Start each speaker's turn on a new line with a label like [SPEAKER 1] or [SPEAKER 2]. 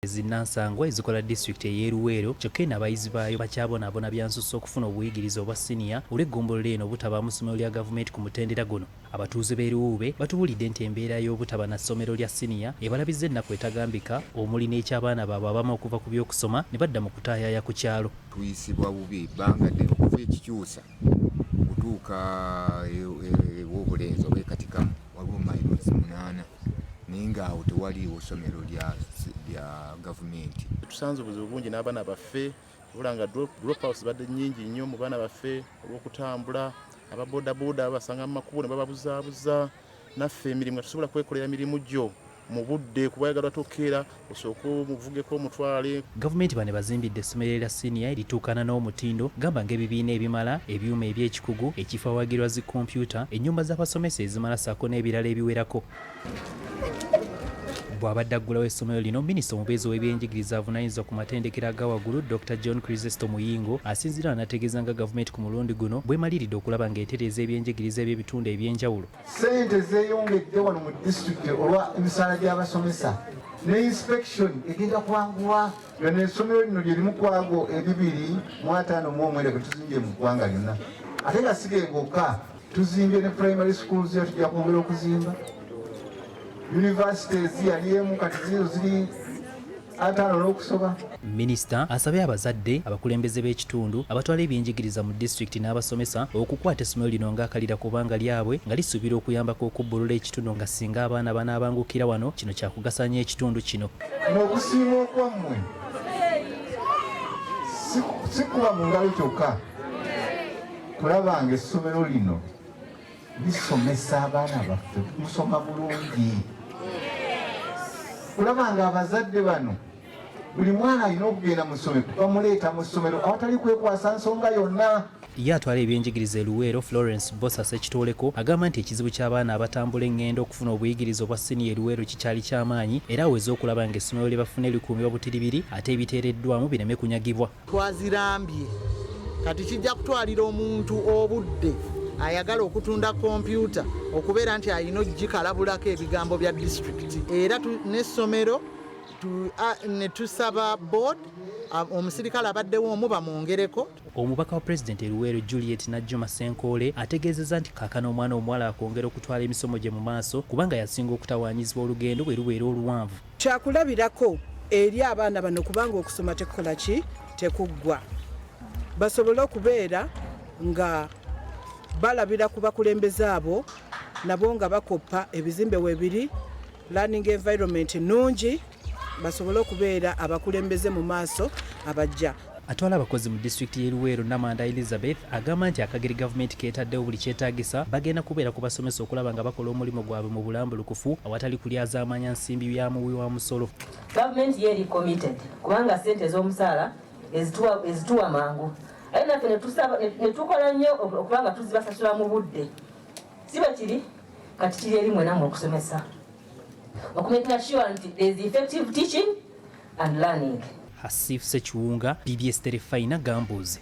[SPEAKER 1] Zinnansangwa ezikola disitulikiti ey'e Luweero kyokka eno abayizi baayo bakyabonaabona byansusso okufuna obuyigiriza obwa siniya olw'eggombolola eno obutaba mu ssomero lya gavumenti ku mutendera guno. Abatuuze b'e Luweero batubuulidde nti embeera y'obutaba na ssomero lya siniya ebalabizza ennaku etagambika omuli n'eky'abaana baabwe abamu okuva ku by'okusoma ne badda mu kutaayaaya ku kyalo.
[SPEAKER 2] Tuyisibwa bubi bangadde okuva ekikyusa okutuuka ew'obulenzi obwekatikamu waliwo mayilozi 8 naye ng'awo tewaliiwo ssomero lya gavumenti.
[SPEAKER 3] Tusanze obuzibu bungi n'abaana baffe obula nga dropouts badde nnyingi nnyo mu baana baffe olw'okutambula ababoodabooda basanga mu makubo ne bababuzaabuza naffe emirimu nga tusobola kwekolera mirimu gyo mu budde kubayagalwa tokkeera osooka omuvugeko omutwale.
[SPEAKER 1] Gavumenti bano bazimbidde essomero lya siniya erituukana n'omutindo gamba ng'ebibiina ebimala ebyuma eby'ekikugu ekifo awagirwa zi kompyuta ennyumba z'abasomesa ezimala ssaako n'ebirala ebiwerako. Bw'abadde aggulawo essomero lino minisita omubeezi w'ebyenjigiriza avunaanyizibwa ku matendekero aga waggulu Dr. John Chrisesto Muyingo asinziira n'ategeeza nga gavumenti ku mulundi guno bw'emaliridde okulaba ng'etereeza ebyenjigiriza eby'ebitundu eby'enjawulo.
[SPEAKER 4] Ssente zeeyongedde wano mu disitulikiti olwa emisaala gy'abasomesa ne inspection egenda kwanguwa nga essomero lino lye limu ku ago 259 ge tuzimbye mu ggwanga lyonna. Ate nga sigengokka tuzimbye ne primary schools ya tujja kwongera okuzimba. Universities yaliemu kati ziri atano n'okusoba.
[SPEAKER 1] Minisita asabye abazadde abakulembeze b'ekitundu abatwala ebyenjigiriza mu disitulikiti n'abasomesa okukwata essomero lino ng'akalira kubanga lyabwe nga lisuubira okuyambako okubbulula ekitundu nga singa abaana banaabangukira wano kino kyakugasanya ekitundu kino.
[SPEAKER 4] N'okusiima okwammwe si kuba mu ngalo kyokka kulaba nga essomero lino lisomesa abaana baffe musoma bulungi. Kulaba nga abazadde bano buli mwana alina okugenda mu ssomero bamuleeta mu ssomero awatali kwekwasa nsonga yonna.
[SPEAKER 1] Ye atwala ebyenjigiriza e Luweero Florence Bosasa ekitooleko agamba nti ekizibu ky'abaana abatambula eŋŋendo okufuna obuyigiriza obwa siniya e Luweero kikyali ky'amaanyi era aweze okulaba ng'essomero lye bafuna likuumibwa butiribiri ate ebiteereddwamu bireme kunyagibwa.
[SPEAKER 5] Twazirambye kati kijja kutwalira omuntu obudde ayagala okutunda kompyuta okubeera nti alina ogikalabulako ebigambo bya disitulikiti era n'essomero ne tusaba board omusirikale abaddewo omu bamwongereko.
[SPEAKER 1] Omubaka wa pulezidenti e Luweero Juliet Najjuma Senkoole ategeezezza nti kaakano omwana omuwala akwongera okutwala emisomo gye mu maaso kubanga yasinga okutawaanyizibwa olugendo bwe lubeera oluwanvu.
[SPEAKER 6] Kyakulabirako eri abaana bano kubanga okusoma tekukola ki tekuggwa basobole okubeera nga balabira ku bakulembeze abo nabo nga bakoppa ebizimbe weebiri learning environment nungi basobole okubeera abakulembeze mu maaso abajja.
[SPEAKER 1] Atwala abakozi mu disitulikiti y'e Luweero Namanda Elizabeth agamba nti akageri gavumenti keetaddewo buli kyetaagisa bagenda kubeera ku basomesa okulaba nga bakola omulimu gwabwe mu bulambulukufu awatali kulyazaamanya nsimbi bya muwi wa musolo.
[SPEAKER 7] Gavumenti yeri committed kubanga ssente ez'omusaala ezituwa mangu. Aye naffe ne tukola nnyo okubanga tuzibasasula mu budde. Si bwe kiri kati kiri eri mwena mu okusomesa. Okumaking sure nti there is effective teaching and learning.
[SPEAKER 1] Hasif Sekiwunga, BBSKATI Gambuuze.